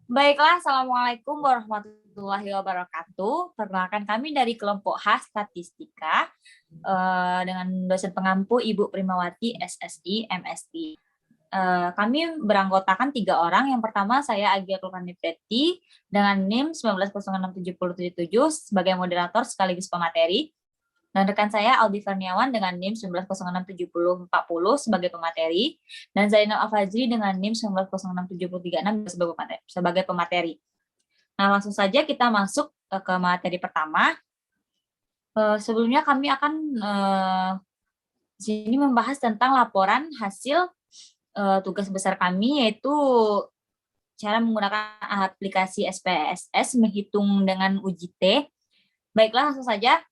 Baiklah, Assalamualaikum warahmatullahi wabarakatuh. Perkenalkan kami dari kelompok H Statistika dengan dosen pengampu Ibu Primawati SSI MSI. Kami beranggotakan 3 orang. Yang pertama saya Agia Kulkarni Preti dengan NIM 1906777 sebagai moderator sekaligus pemateri. Dan rekan saya Aldi Farniawan dengan NIM 1906070 sebagai pemateri, dan Zainal Afajri dengan NIM 1906736 sebagai pemateri. Nah, langsung saja kita masuk ke materi pertama. Sebelumnya kami akan di sini membahas tentang laporan hasil tugas besar kami, yaitu cara menggunakan aplikasi SPSS menghitung dengan uji T. Baiklah, langsung saja.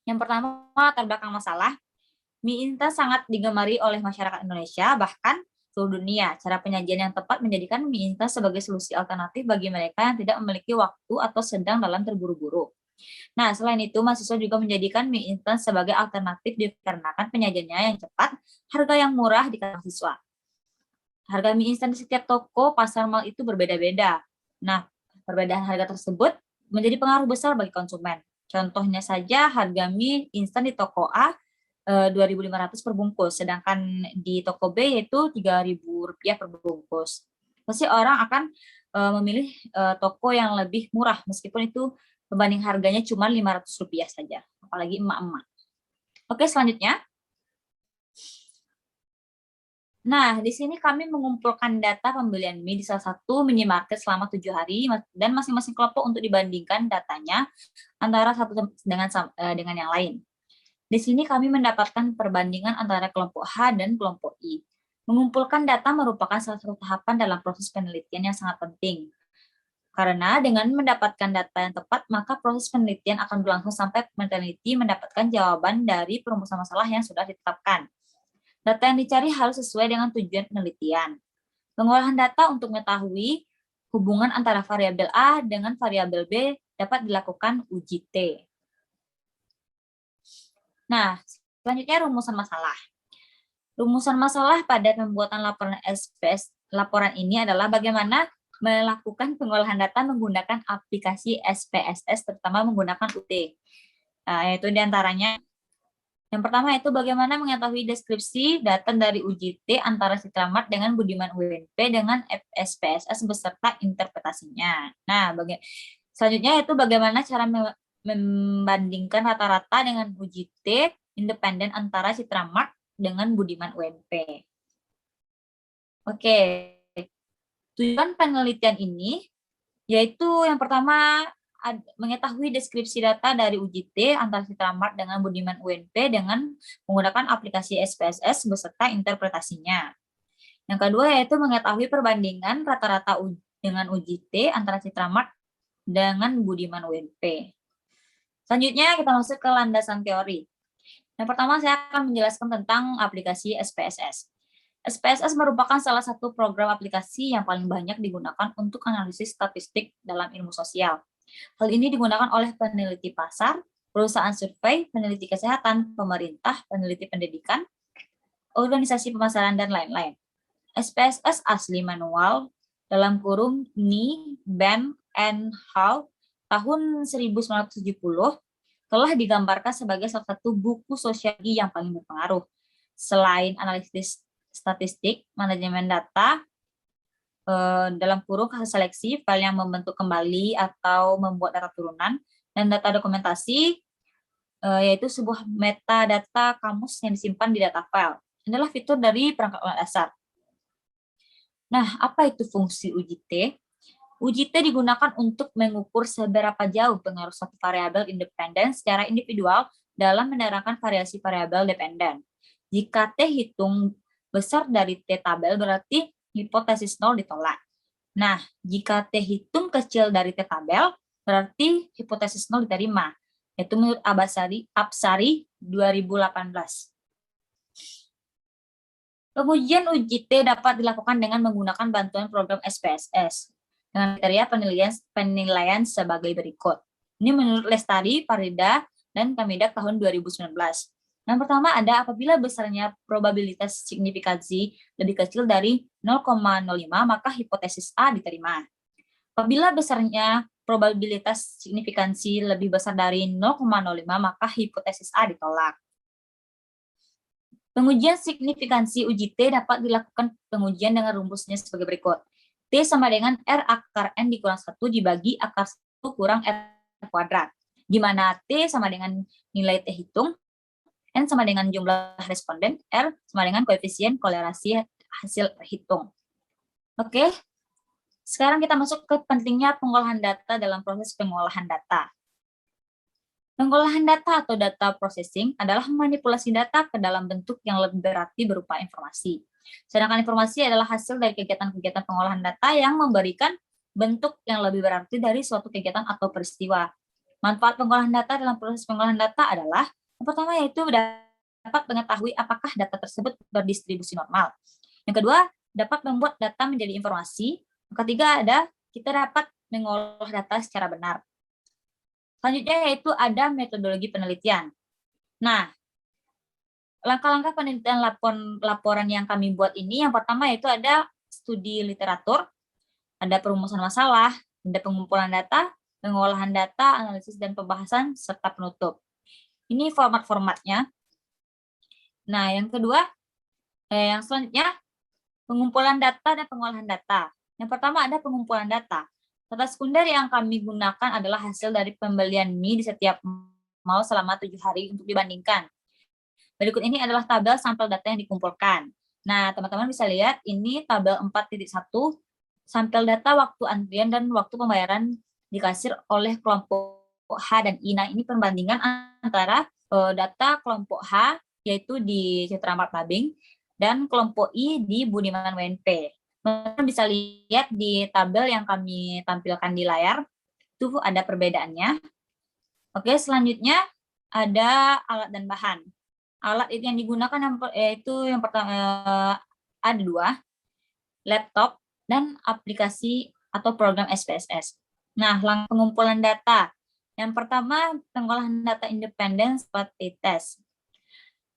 Yang pertama, latar belakang masalah. Mie instan sangat digemari oleh masyarakat Indonesia, bahkan seluruh dunia. Cara penyajian yang tepat menjadikan mie instan sebagai solusi alternatif bagi mereka yang tidak memiliki waktu atau sedang dalam terburu-buru. Nah, selain itu, mahasiswa juga menjadikan mie instan sebagai alternatif dikarenakan penyajiannya yang cepat, harga yang murah di kalangan siswa. Harga mie instan di setiap toko, pasar, mal itu berbeda-beda. Nah, perbedaan harga tersebut menjadi pengaruh besar bagi konsumen. Contohnya saja harga mie instan di toko A 2.500 per bungkus, sedangkan di toko B yaitu Rp3.000 per bungkus. Pasti orang akan memilih toko yang lebih murah meskipun itu pembanding harganya cuma Rp500 saja, apalagi emak-emak. Oke, selanjutnya. Nah, di sini kami mengumpulkan data pembelian mie di salah satu minimarket selama 7 hari dan masing-masing kelompok untuk dibandingkan datanya antara satu dengan yang lain. Di sini kami mendapatkan perbandingan antara kelompok H dan kelompok I. Mengumpulkan data merupakan salah satu tahapan dalam proses penelitian yang sangat penting. Karena dengan mendapatkan data yang tepat, maka proses penelitian akan berlangsung sampai peneliti mendapatkan jawaban dari perumusan masalah yang sudah ditetapkan. Data yang dicari harus sesuai dengan tujuan penelitian. Pengolahan data untuk mengetahui hubungan antara variabel A dengan variabel B dapat dilakukan uji T. Nah, selanjutnya rumusan masalah. Rumusan masalah pada pembuatan laporan SPS laporan ini adalah bagaimana melakukan pengolahan data menggunakan aplikasi SPSS, terutama menggunakan UT. Yaitu diantaranya, yang pertama itu bagaimana mengetahui deskripsi data dari uji T antara Citramat dengan Budiman UNP dengan SPSS beserta interpretasinya. Nah, selanjutnya itu bagaimana cara membandingkan rata-rata dengan uji T independen antara Citramat dengan Budiman UNP. Oke, tujuan penelitian ini yaitu yang pertama mengetahui deskripsi data dari uji T antara Citramat dengan Budiman UNP dengan menggunakan aplikasi SPSS beserta interpretasinya. Yang kedua yaitu mengetahui perbandingan rata-rata dengan uji T antara Citramat dengan Budiman UNP. Selanjutnya kita masuk ke landasan teori. Yang pertama saya akan menjelaskan tentang aplikasi SPSS. SPSS merupakan salah satu program aplikasi yang paling banyak digunakan untuk analisis statistik dalam ilmu sosial. Hal ini digunakan oleh peneliti pasar, perusahaan survei, peneliti kesehatan, pemerintah, peneliti pendidikan, organisasi pemasaran, dan lain-lain. SPSS asli manual dalam kurung Ni, Ben, and Hall tahun 1970 telah digambarkan sebagai salah satu buku sosiologi yang paling berpengaruh. Selain analisis statistik, manajemen data, dalam kurung kasus seleksi, file yang membentuk kembali atau membuat data turunan, dan data dokumentasi, yaitu sebuah metadata kamus yang disimpan di data file. Inilah fitur dari perangkat lunak dasar. Nah, apa itu fungsi uji T? Uji T digunakan untuk mengukur seberapa jauh pengaruh suatu variabel independen secara individual dalam menerangkan variasi variabel dependen. Jika T hitung besar dari T tabel, berarti hipotesis 0 ditolak. Nah, jika T hitung kecil dari T tabel, berarti hipotesis 0 diterima. Itu menurut Absari 2018. Pengujian uji T dapat dilakukan dengan menggunakan bantuan program SPSS dengan kriteria penilaian sebagai berikut. Ini menurut Lestari, Farida, dan Kamidak tahun 2019. Yang pertama ada apabila besarnya probabilitas signifikansi lebih kecil dari 0,05, maka hipotesis A diterima. Apabila besarnya probabilitas signifikansi lebih besar dari 0,05, maka hipotesis A ditolak. Pengujian signifikansi uji T dapat dilakukan pengujian dengan rumusnya sebagai berikut. T sama dengan R akar N dikurang 1 dibagi akar 1 kurang R kuadrat. Di mana T sama dengan nilai T hitung, N sama dengan jumlah responden, R sama dengan koefisien kolerasi hasil hitung. Oke, sekarang kita masuk ke pentingnya pengolahan data dalam proses pengolahan data. Pengolahan data atau data processing adalah manipulasi data ke dalam bentuk yang lebih berarti berupa informasi. Sedangkan informasi adalah hasil dari kegiatan-kegiatan pengolahan data yang memberikan bentuk yang lebih berarti dari suatu kegiatan atau peristiwa. Manfaat pengolahan data dalam proses pengolahan data adalah yang pertama yaitu dapat mengetahui apakah data tersebut berdistribusi normal. Yang kedua, dapat membuat data menjadi informasi. Yang ketiga ada kita dapat mengolah data secara benar. Selanjutnya yaitu ada metodologi penelitian. Nah, langkah-langkah penelitian laporan yang kami buat ini, yang pertama yaitu ada studi literatur, ada perumusan masalah, ada pengumpulan data, pengolahan data, analisis dan pembahasan, serta penutup. Ini format-formatnya. Nah, yang kedua, yang selanjutnya, pengumpulan data dan pengolahan data. Yang pertama ada pengumpulan data. Data sekunder yang kami gunakan adalah hasil dari pembelian mie di setiap mall selama 7 hari untuk dibandingkan. Berikut ini adalah tabel sampel data yang dikumpulkan. Nah, teman-teman bisa lihat ini tabel 4.1, sampel data waktu antrian dan waktu pembayaran di kasir oleh kelompok H dan I. Nah, ini perbandingan antara data kelompok H, yaitu di Citra Mart Labing, dan kelompok I di Budiman WNP. Teman-teman bisa lihat di tabel yang kami tampilkan di layar, itu ada perbedaannya. Oke, selanjutnya ada alat dan bahan. Alat itu yang digunakan yaitu yang pertama ada 2, laptop dan aplikasi atau program SPSS. Nah, langkah pengumpulan data. Yang pertama, pengolahan data independen seperti tes.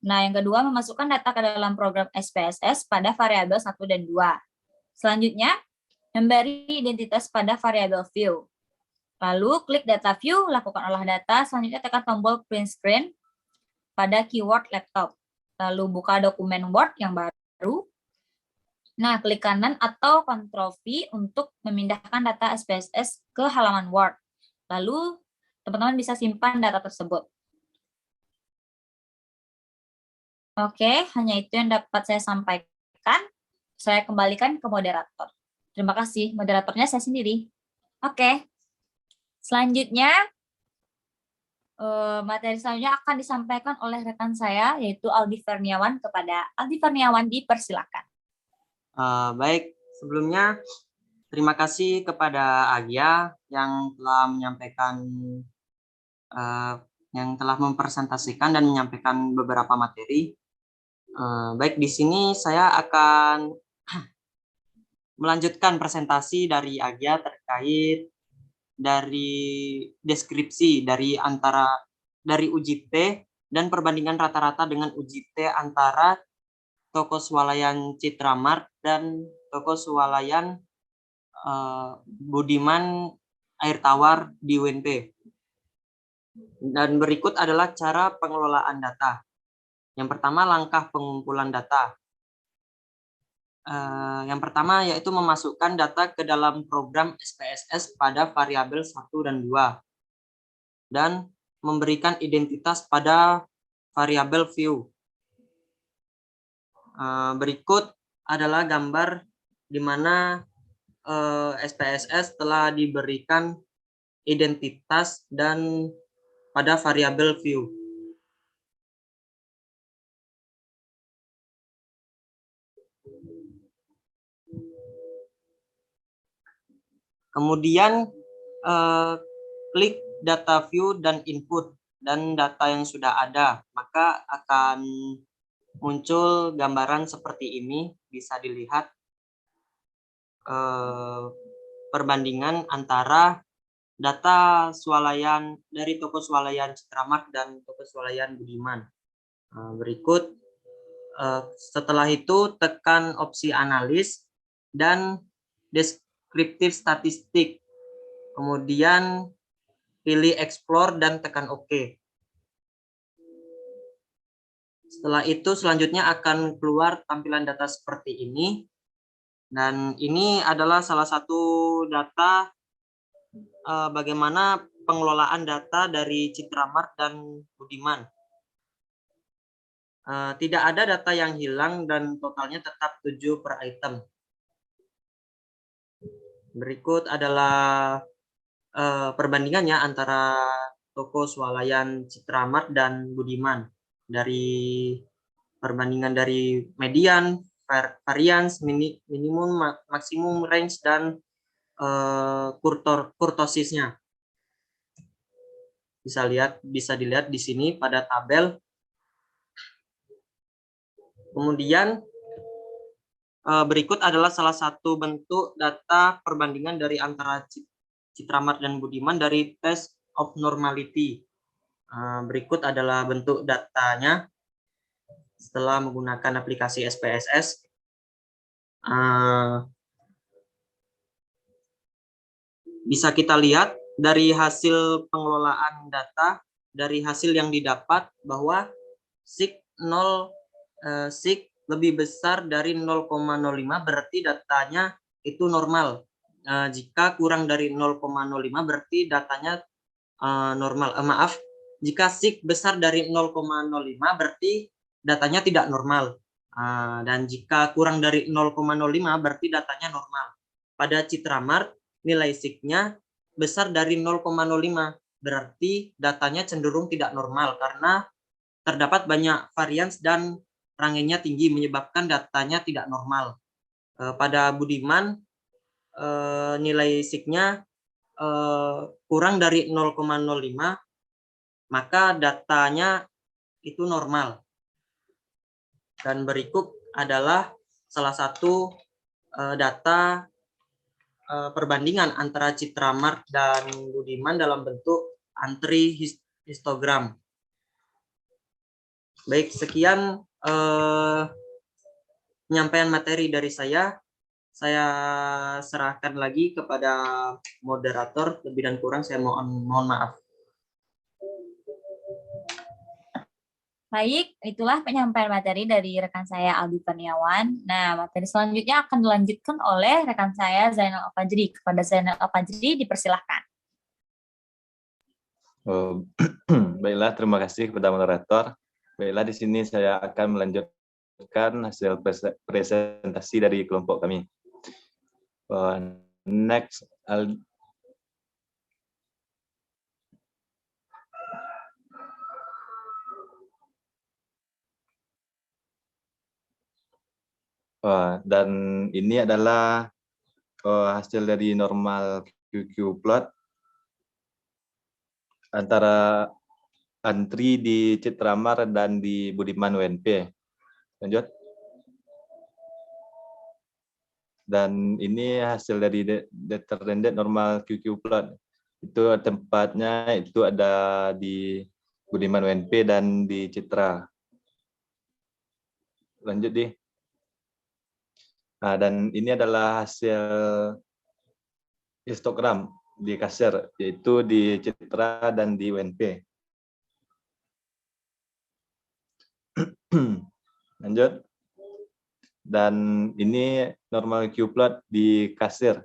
Nah, yang kedua, memasukkan data ke dalam program SPSS pada variabel 1 dan 2. Selanjutnya, memberi identitas pada variabel view. Lalu, klik data view, lakukan olah data, selanjutnya tekan tombol print screen pada keyword laptop. Lalu, buka dokumen Word yang baru. Nah, klik kanan atau Ctrl V untuk memindahkan data SPSS ke halaman Word. Lalu, teman-teman bisa simpan data tersebut. Oke, hanya itu yang dapat saya sampaikan. Saya kembalikan ke moderator. Terima kasih, moderatornya saya sendiri. Oke, selanjutnya materi selanjutnya akan disampaikan oleh rekan saya, yaitu Aldi Ferniawan. Kepada Aldi Ferniawan, dipersilakan. Baik, sebelumnya terima kasih kepada Agia yang telah menyampaikan, yang telah mempresentasikan dan menyampaikan beberapa materi. Baik, di sini saya akan melanjutkan presentasi dari Agia terkait dari deskripsi dari uji T dan perbandingan rata-rata dengan uji T antara toko swalayan Citra Mart dan toko swalayan Budiman Air Tawar di UNP. Dan berikut adalah cara pengelolaan data. Yang pertama, langkah pengumpulan data. Yang pertama yaitu memasukkan data ke dalam program SPSS pada variabel 1 dan 2 dan memberikan identitas pada variabel view. Berikut adalah gambar di mana SPSS telah diberikan identitas dan pada variabel view. Kemudian klik data view dan input dan data yang sudah ada, maka akan muncul gambaran seperti ini. Bisa dilihat perbandingan antara data swalayan dari toko swalayan Citra Mart dan toko swalayan Budiman. Berikut, setelah itu tekan opsi analis dan deskriptif statistik. Kemudian pilih explore dan tekan OK. Setelah itu selanjutnya akan keluar tampilan data seperti ini. Dan ini adalah salah satu data bagaimana pengelolaan data dari Citramart dan Budiman. Tidak ada data yang hilang dan totalnya tetap 7 per item. Berikut adalah perbandingannya antara toko swalayan Citramart dan Budiman. Dari perbandingan dari median, variance, minimum, maksimum, range, dan kurtosisnya. Bisa dilihat di sini pada tabel. Kemudian berikut adalah salah satu bentuk data perbandingan dari antara Citramart dan Budiman dari test of normality. Berikut adalah bentuk datanya setelah menggunakan aplikasi SPSS. Bisa kita lihat dari hasil pengelolaan data, dari hasil yang didapat bahwa SIG lebih besar dari 0,05 berarti datanya itu normal. Jika kurang dari 0,05 berarti datanya normal. Jika SIG besar dari 0,05 berarti datanya tidak normal. Dan jika kurang dari 0,05 berarti datanya normal. Pada Citramart nilai SIG-nya besar dari 0,05 berarti datanya cenderung tidak normal karena terdapat banyak varians dan rangenya tinggi menyebabkan datanya tidak normal. Pada Budiman nilai SIG-nya kurang dari 0,05 maka datanya itu normal. Dan berikut adalah salah satu data perbandingan antara Citramart dan Budiman dalam bentuk antri histogram. Baik, sekian penyampaian materi dari saya. Saya serahkan lagi kepada moderator. Lebih dan kurang saya mohon maaf. Baik, itulah penyampaian materi dari rekan saya Aldi Kurniawan. Nah, materi selanjutnya akan dilanjutkan oleh rekan saya Zainal Al-Fajri. Kepada Zainal Al-Fajri dipersilahkan. Baiklah, terima kasih kepada moderator. Baiklah, di sini saya akan melanjutkan hasil presentasi dari kelompok kami. Next, dan ini adalah hasil dari normal QQ plot antara antri di Citramart dan di Budiman UNP. Lanjut. Dan ini hasil dari determined normal QQ plot. Itu tempatnya itu ada di Budiman UNP dan di Citra. Lanjut di. Nah, dan ini adalah hasil histogram di kasir, yaitu di Citra dan di UNP. Lanjut. Dan ini normal Q-plot di kasir,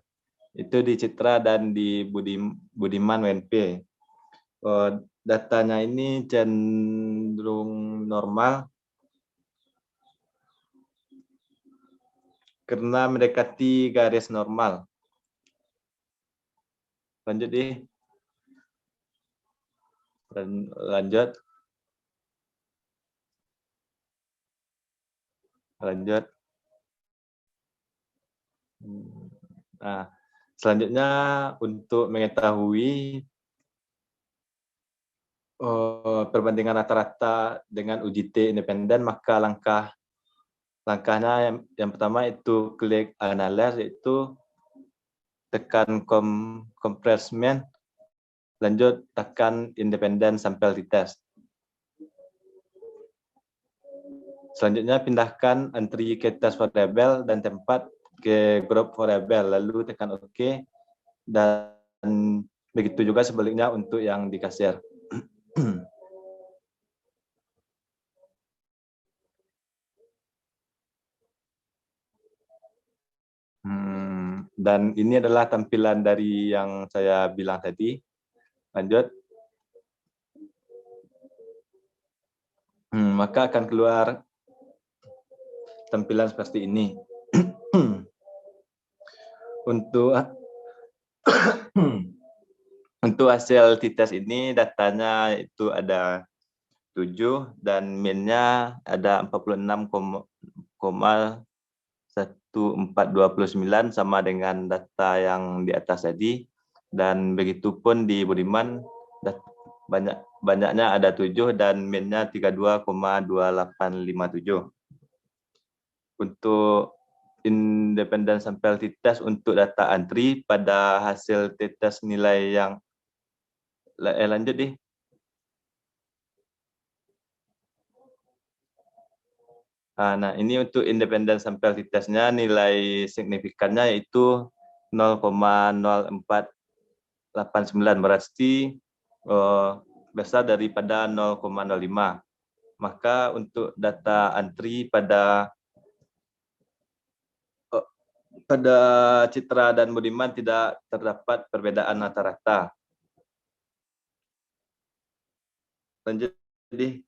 itu di Citra dan di Budiman UNP. Datanya ini cenderung normal karena mendekati garis normal. Lanjut di. Lanjut. Lanjut. Nah, selanjutnya untuk mengetahui perbandingan rata-rata dengan UJT independen, maka langkahnya yang pertama itu klik analyze, yaitu tekan compressment, lanjut tekan independent sample retest. Selanjutnya pindahkan entry ke test variable dan tempat ke group variable, lalu tekan OK, dan begitu juga sebaliknya untuk yang di kasir. Dan ini adalah tampilan dari yang saya bilang tadi. Lanjut. Maka akan keluar tampilan seperti ini. Untuk untuk hasil t-test ini datanya itu ada 7 dan min-nya ada 46,1429 sama dengan data yang di atas tadi, dan begitu pun di Budiman banyaknya ada 7 dan min-nya 32,2857. Untuk independent sample t-test untuk data antri pada hasil t-test nilai yang lanjut deh. Nah, ini untuk independent sample t-testnya nilai signifikannya yaitu 0,0489, berarti besar daripada 0,05. Maka untuk data antri pada Citra dan Budiman tidak terdapat perbedaan rata-rata. Lanjut, jadi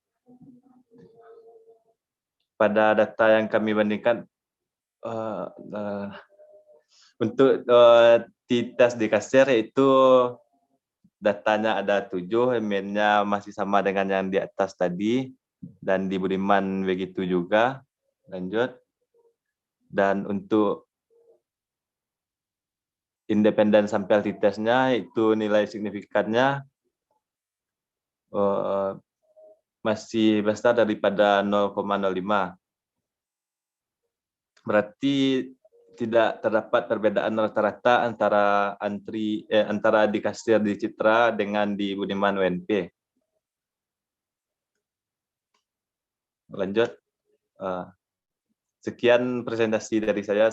pada data yang kami bandingkan untuk t-test di kasir itu datanya ada 7, min-nya masih sama dengan yang di atas tadi, dan di Budiman begitu juga. Lanjut. Dan untuk independent sample t-testnya itu nilai signifikannya masih besar daripada 0,05. Berarti tidak terdapat perbedaan rata-rata antara antara di kasir di Citra dengan di Budiman UNP. Lanjut. Sekian presentasi dari saya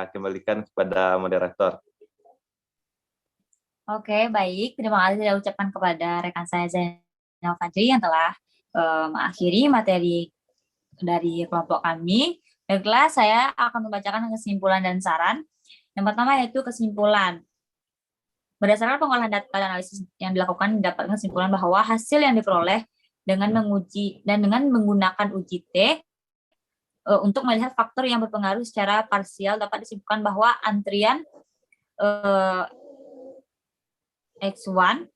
kembalikan kepada moderator. Oke, baik. Terima kasih saya ucapkan kepada rekan saya Zainal Fajri yang telah mengakhiri materi dari kelompok kami. Baiklah, saya akan membacakan kesimpulan dan saran. Yang pertama yaitu kesimpulan. Berdasarkan pengolahan data dan analisis yang dilakukan, didapatkan kesimpulan bahwa hasil yang diperoleh dengan menguji dan dengan menggunakan uji T untuk melihat faktor yang berpengaruh secara parsial dapat disimpulkan bahwa antrian X1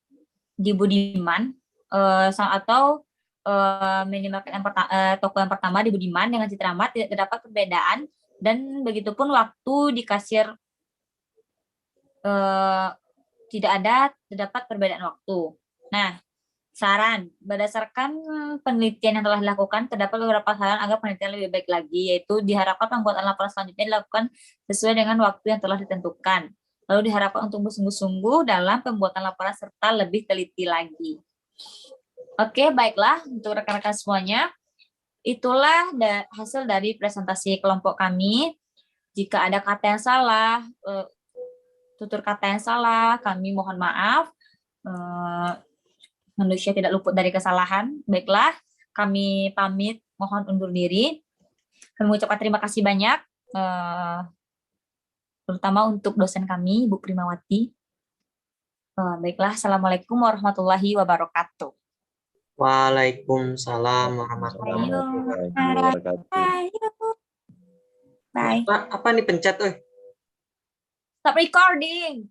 di Budiman atau minimarket toko yang pertama di Budiman dengan Citra Mart tidak terdapat perbedaan, dan begitupun waktu di kasir terdapat perbedaan waktu. Nah, saran berdasarkan penelitian yang telah dilakukan, terdapat beberapa saran agar penelitian lebih baik lagi, yaitu diharapkan pembuatan laporan selanjutnya dilakukan sesuai dengan waktu yang telah ditentukan. Lalu diharapkan untuk bersungguh-sungguh dalam pembuatan laporan serta lebih teliti lagi. Oke, baiklah untuk rekan-rekan semuanya. Itulah hasil dari presentasi kelompok kami. Jika ada kata yang salah, tutur kata yang salah, kami mohon maaf. Manusia tidak luput dari kesalahan. Baiklah, kami pamit, mohon undur diri. Kami mengucapkan terima kasih banyak, terutama untuk dosen kami, Ibu Primawati. Baiklah, Assalamualaikum warahmatullahi wabarakatuh. Waalaikumsalam warahmatullahi wabarakatuh. Bye. Apa nih pencet, Stop recording.